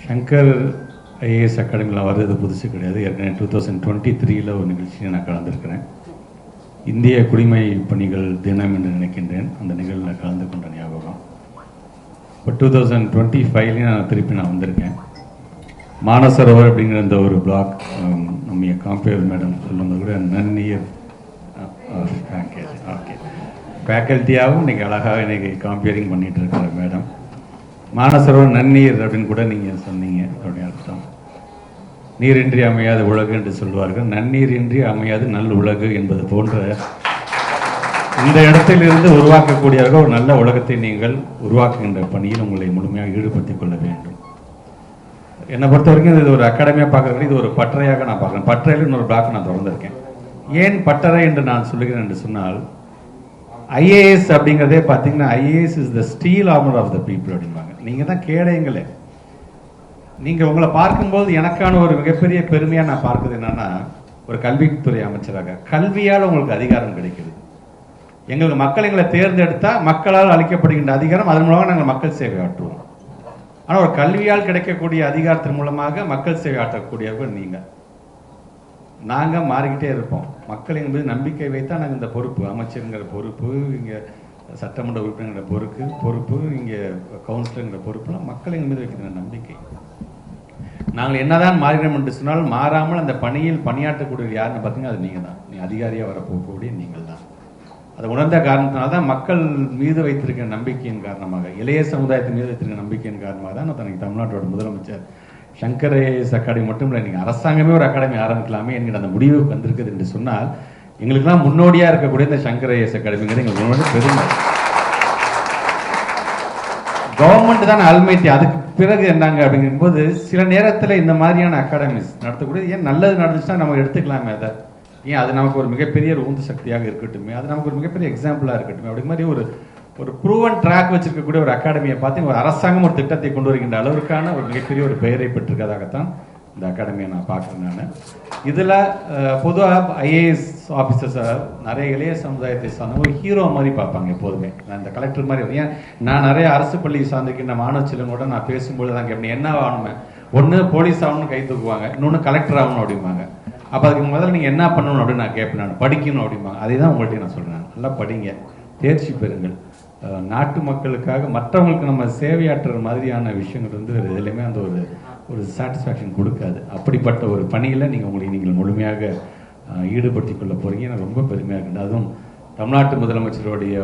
Shankar IAS அகாடமியில் வர்றது புதுசு கிடையாது. ஏற்கனவே 2023 ஒரு நிகழ்ச்சியை நான் கலந்துருக்கிறேன். இந்திய குடிமை பணிகள் தினம் என்று நினைக்கின்றேன். அந்த நிகழ்வில் கலந்து கொண்ட ஞாபகம். இப்போ 2025 நான் திருப்பி வந்திருக்கேன். மானசரோவர் அப்படிங்கிற இந்த ஒரு பிளாக் நம்ம காம்பேர் மேடம் சொல்லும்போது கூட நன்னீர் ஓகே ஃபேக்கல்ட்டியாகவும் இன்றைக்கி அழகாக இன்றைக்கி காம்பேரிங் பண்ணிகிட்டு இருக்கிற மேடம். மானசரோவர் நன்னீர் அப்படின்னு கூட நீங்கள் சொன்னீங்க. அதோடைய அர்த்தம் நீரின்றி அமையாத உலகு என்று சொல்வார்கள். நன்னீரின்றி அமையாது நல் உலகு என்பது போன்ற இந்த இடத்திலிருந்து உருவாக்கக்கூடியவர்கள் ஒரு நல்ல உலகத்தை நீங்கள் உருவாக்குகின்ற பணியில் உங்களை முழுமையாக ஈடுபடுத்திக் கொள்ள வேண்டும். என்னை பொறுத்த வரைக்கும் இது ஒரு அகாடமியாக பார்க்குறது, இது ஒரு பட்டறையாக நான் பார்க்குறேன். பட்டறையில் இன்னொரு பிளாக் நான் திறந்திருக்கேன். ஏன் பட்டறை என்று நான் சொல்லுகிறேன் என்று சொன்னால், ஐஏஎஸ் அப்படிங்கிறதே பார்த்தீங்கன்னா IAS is the steel armour of the people அப்படிம்பாங்க. நீங்கள் தான் கேடயங்களே. நீங்கள் உங்களை பார்க்கும்போது எனக்கான ஒரு மிகப்பெரிய பெருமையாக நான் பார்க்குறது என்னன்னா, ஒரு கல்வித்துறை அமைச்சராக கல்வியால் உங்களுக்கு அதிகாரம் கிடைக்குது. எங்களுக்கு மக்கள் எங்களை தேர்ந்தெடுத்தால் மக்களால் அளிக்கப்படுகின்ற அதிகாரம், அதன் மூலமாக நாங்கள் மக்கள் சேவை ஆற்றுவோம். ஆனால் ஒரு கல்வியால் கிடைக்கக்கூடிய அதிகாரத்தின் மூலமாக மக்கள் சேவை ஆற்றக்கூடியவர்கள் நீங்கள். நாங்கள் மாறிக்கிட்டே இருப்போம். மக்கள் என்பது நம்பிக்கை வைத்தால் நாங்கள் இந்த பொறுப்பு, அமைச்சருங்கிற பொறுப்பு, இங்கே சட்டமன்ற உறுப்பினர்கிற பொறுப்பு, இங்கே கவுன்சிலருங்கிற பொறுப்புலாம் மக்கள் எங்கள் மீது வைக்கிற நம்பிக்கை. நாங்கள் என்னதான் மாறினோம் என்று சொன்னால், மாறாமல் அந்த பணியில் பணியாற்றக்கூடிய யாருன்னு பார்த்தீங்கன்னா அது நீங்கள் தான். நீ அதிகாரியாக வரப்போகக்கூடிய நீங்கள் தான். அதை உணர்ந்த காரணத்தினால தான் மக்கள் மீது வைத்திருக்கிற நம்பிக்கையின் காரணமாக, இளைய சமுதாயத்தின் மீது வைத்திருக்கிற நம்பிக்கையின் காரணமாக தான் நான் தனக்கு தமிழ்நாட்டோட முதலமைச்சர் சங்கர் ஐஏஎஸ் அகாடமி மட்டும் இல்லை, நீங்கள் அரசாங்கமே ஒரு அகாடமி ஆரம்பிக்கலாமே என்கிற அந்த முடிவுக்கு வந்திருக்குது என்று சொன்னால், எங்களுக்கெல்லாம் முன்னோடியாக இருக்கக்கூடிய இந்த சங்கர் ஐஏஎஸ் அகாடமிங்கிறது எங்களுக்கு பெருமை. கவர்மெண்ட் தான் அல்மைட்டி. அதுக்கு பிறகு என்னங்க அப்படிங்கும்போது சில நேரத்தில் இந்த மாதிரியான அகாடமிஸ் நடத்தக்கூடிய, ஏன் நல்லது நடந்துச்சுன்னா நம்ம எடுத்துக்கலாமே அதை, ஏன் அது நமக்கு ஒரு மிகப்பெரிய உந்து சக்தியாக இருக்கட்டுமே, அது நமக்கு ஒரு மிகப்பெரிய எக்ஸாம்பிளாக இருக்கட்டுமே. அப்படி மாதிரி ஒரு ப்ரூவன் ட்ராக் வச்சிருக்கக்கூடிய ஒரு அகாடமியை பார்த்து ஒரு அரசாங்கம் ஒரு திட்டத்தை கொண்டு வருகின்ற அளவிற்கான ஒரு மிகப்பெரிய ஒரு பெயரை பெற்றிருக்கதாகத்தான் இந்த அகாடமியை நான் பார்க்குறேன். நான் இதில் பொதுவாக ஐஏஎஸ் ஆஃபீஸர்ஸை நிறைய இளைய சமுதாயத்தை சார்ந்த ஒரு ஹீரோ மாதிரி பார்ப்பாங்க எப்போதுமே. நான் இந்த கலெக்டர் மாதிரி, ஏன் நான் நிறைய அரசு பள்ளி சார்ந்திருக்கின்ற மாணவ செல்வங்களோட நான் பேசும்போது தான் கேட்பேன், என்ன ஆகணுமே, ஒன்று போலீஸ் ஆகணும்னு கை தூக்குவாங்க, இன்னொன்று கலெக்டர் ஆகணும் அப்படிம்பாங்க. அப்போ அதுக்கு முதல்ல நீங்கள் என்ன பண்ணணும் அப்படின்னு நான் கேட்பேன். நான் படிக்கணும் அப்படிம்பாங்க. அதே தான் உங்கள்கிட்ட நான் சொல்கிறேன். நல்லா படிங்க, தேர்ச்சி பெறுங்கள். நாட்டு மக்களுக்காக மற்றவங்களுக்கு நம்ம சேவையாற்றுற மாதிரியான விஷயங்கள் வந்து எதுலையுமே அந்த ஒரு சாட்டிஸ்ஃபேக்ஷன் கொடுக்காது. அப்படிப்பட்ட ஒரு பணியில் நீங்கள் முழுமையாக ஈடுபடுத்திக் கொள்ள போகிறீங்க. எனக்கு ரொம்ப பெருமையாக இருக்குது. அதுவும் தமிழ்நாட்டு முதலமைச்சருடைய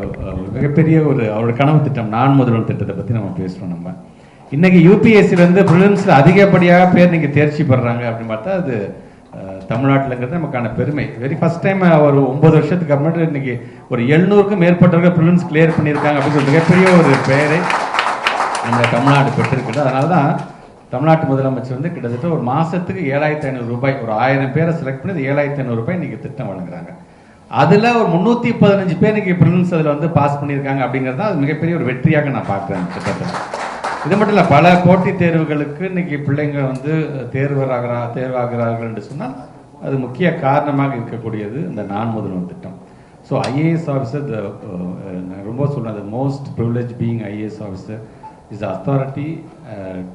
மிகப்பெரிய அவரோட கனவு திட்டம் நான் முதல்வர் திட்டத்தை பற்றி நம்ம பேசுகிறோம். நம்ம இன்னைக்கு யூபிஎஸ்சிலேருந்து ப்ரிலிம்ஸில் அதிகப்படியாக பேர் நீங்கள் தேர்ச்சி பெறாங்க அப்படின்னு பார்த்தா அது தமிழ்நாட்டில்ங்கிறது நமக்கான பெருமை. வெரி ஃபர்ஸ்ட் டைம் ஒரு 9 வருஷத்துக்கு அப்புறமேட்டு இன்னைக்கு ஒரு 700க்கும் மேற்பட்டவர்கள் ப்ரிலிம்ஸ் கிளியர் பண்ணியிருக்காங்க அப்படின்னு மிகப்பெரிய ஒரு பெயரை நம்ம தமிழ்நாடு பெற்றிருக்குது. அதனால தான் தமிழ்நாட்டு முதலமைச்சர் வந்து கிட்டத்தட்ட ஒரு மாதத்துக்கு 7,500 ரூபாய், ஒரு 1000 பேரை செலக்ட் பண்ணி 7,500 ரூபாய் இன்னைக்கு திட்டம் வழங்குறாங்க. அதில் ஒரு 315 பேர் இன்னைக்கு ப்ரிலிம்ஸ் அதில் வந்து பாஸ் பண்ணியிருக்காங்க அப்படிங்கிறது தான் அது மிகப்பெரிய ஒரு வெற்றியாக நான் பார்க்குறேன் திட்டத்தில். இது மட்டும் இல்லை, பல போட்டித் தேர்வுகளுக்கு இன்னைக்கு பிள்ளைங்க வந்து தேர்வாகிறார்கள் என்று சொன்னால் அது முக்கிய காரணமாக இருக்கக்கூடியது இந்த நான் முதல்வர் திட்டம். ஸோ ஐஏஎஸ் ஆஃபீஸர் ரொம்ப சொல்கிறேன், the most privilege being IAS officer is authority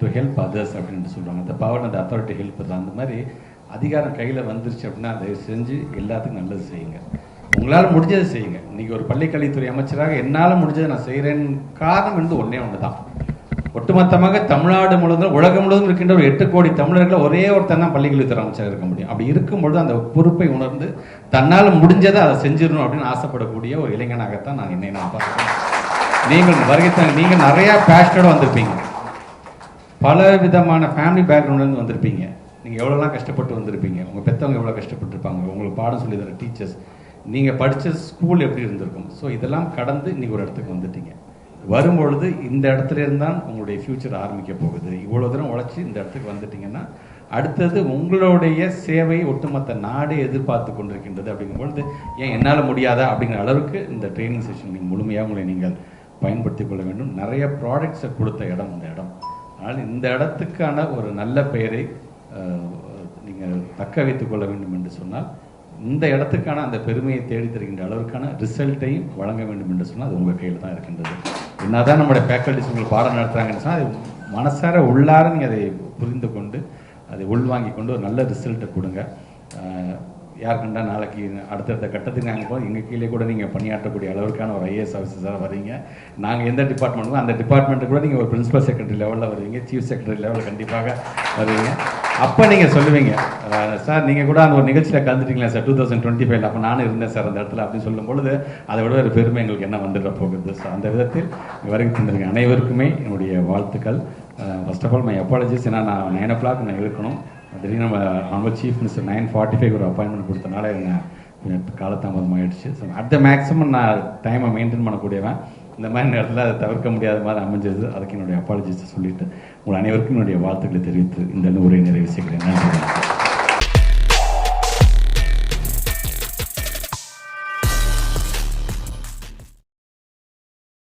to help others அப்படின்னு சொல்லுவாங்க. இந்த பவர் அந்த அத்தாரிட்டி ஹெல்ப் தான். அந்த மாதிரி அதிகாரம் கையில் வந்துருச்சு அப்படின்னா அதை செஞ்சு எல்லாத்துக்கும் நல்லது செய்யுங்க. உங்களால் முடிஞ்சதை செய்யுங்க. இன்றைக்கி ஒரு பள்ளிக்கல்வித்துறை அமைச்சராக என்னால் முடிஞ்சதை நான் செய்கிறேன்னு காரணம் வந்து ஒன்று தான். ஒட்டுமொத்தமாக தமிழ்நாடு முழுவதும் உலகம் முழுவதும் இருக்கின்ற ஒரு 8 கோடி தமிழர்கள் ஒரே ஒருத்தன் தான் பள்ளிக்கல்வித்துறை அமைச்சராக இருக்க முடியும். அப்படி இருக்கும்பொழுது அந்த பொறுப்பை உணர்ந்து தன்னால் முடிஞ்சதை அதை செஞ்சிடணும் அப்படின்னு ஆசைப்படக்கூடிய ஒரு இளைஞனாகத்தான் நான் பார்க்குறேன். நீங்கள் நிறையா பேஷனோட வந்திருப்பீங்க, பல விதமான ஃபேமிலி பேக்ரவுண்ட்லேருந்து வந்திருப்பீங்க. நீங்கள் எவ்வளோலாம் கஷ்டப்பட்டு வந்திருப்பீங்க, உங்கள் பெற்றவங்க எவ்வளோ கஷ்டப்பட்டுருப்பாங்க, உங்களுக்கு பாடம் சொல்லி தர டீச்சர்ஸ், நீங்கள் படித்த ஸ்கூல் எப்படி இருந்திருக்கும். ஸோ இதெல்லாம் கடந்து இன்றைக்கி ஒரு இடத்துக்கு வந்துட்டீங்க. வரும்பொழுது இந்த இடத்துல இருந்தால் உங்களுடைய ஃபியூச்சர் ஆரம்பிக்க போகுது. இவ்வளோ தூரம் உழைச்சி இந்த இடத்துக்கு வந்துட்டீங்கன்னா அடுத்தது உங்களுடைய சேவை ஒட்டுமொத்த நாடே எதிர்பார்த்து கொண்டிருக்கின்றது. அப்படிங்கும்பொழுது ஏன் என்னால் முடியாதா அப்படிங்கிற அளவுக்கு இந்த ட்ரைனிங் செஷன் நீங்கள் முழுமையாக உங்களை நீங்கள் பயன்படுத்தி கொள்ள வேண்டும். நிறைய ப்ராடக்ட்ஸை கொடுத்த இடம் இந்த இடம். அதனால் இந்த இடத்துக்கான ஒரு நல்ல பெயரை நீங்கள் தக்க வைத்துக் கொள்ள வேண்டும் என்று சொன்னால் இந்த இடத்துக்கான அந்த பெருமையை தேடி தருகின்ற அளவுக்கான ரிசல்ட்டையும் வழங்க வேண்டும் என்று சொன்னால் அது உங்கள் கையில் தான் இருக்கின்றது. என்னதான் நம்மளுடைய ஃபேக்கல்டிஸ் உங்களுக்கு பாடம் நடத்துகிறாங்கன்னு சொன்னால் அது மனசார உள்ளார நீங்கள் அதை புரிந்து கொண்டு அதை உள்வாங்கி கொண்டு ஒரு நல்ல ரிசல்ட்டை கொடுங்க. யார் கண்டா நாளைக்கு அடுத்தடுத்த கட்டத்துக்கு நாங்கள் போய் எங்கள் கீழே கூட நீங்கள் பணியாற்றக்கூடிய அளவுக்கான ஒரு ஐஏஎஸ் ஆஃபீஸராக வரீங்க. நாங்கள் எந்த டிபார்ட்மெண்ட்டோ அந்த டிபார்ட்மெண்ட்டு கூட நீங்கள் ஒரு பிரின்சிபல் செக்ரட்டரி லெவலில் வருவீங்க, சீஃப் செக்ரட்டரி லெவலில் கண்டிப்பாக வருவீங்க. அப்போ நீங்கள் சொல்லுவீங்க, சார் நீங்கள் கூட அந்த ஒரு நிகழ்ச்சியில் கலந்துட்டீங்களா சார் 2025, அப்போ நானும் இருந்தேன் சார் அந்த இடத்துல அப்படின்னு சொல்லும் பொழுது அதை விட ஒரு பெருமை எங்களுக்கு என்ன வந்துட போகுது. ஸோ அந்த விதத்தில் வரைக்கும் தந்திருங்க அனைவருக்குமே என்னுடைய வாழ்த்துக்கள். First of all my apologies. ஏன்னா நான் 9 o'clock நான் இருக்கணும், திடீர்னு நம்ம நம்ம சீஃப் மினிஸ்டர் 9:45 ஒரு அப்பாயின்மெண்ட் கொடுத்தனால கொஞ்சம் காலதாமதம் ஆகிடுச்சு. ஸோ அட் த மேக்ஸிமம் நான் டைமை மெயின்டைன் பண்ணக்கூடியவன். இந்த மாதிரி நேரத்தில் அதை தவிர்க்க முடியாத மாதிரி அமைஞ்சது. அதுக்கு என்னுடைய அப்பாலஜிஸை சொல்லிவிட்டு உங்கள் அனைவருக்கும் என்னுடைய வாழ்த்துக்களை தெரிவித்து இந்த உரையை நிறைவு செய்கிறேன். நன்றி.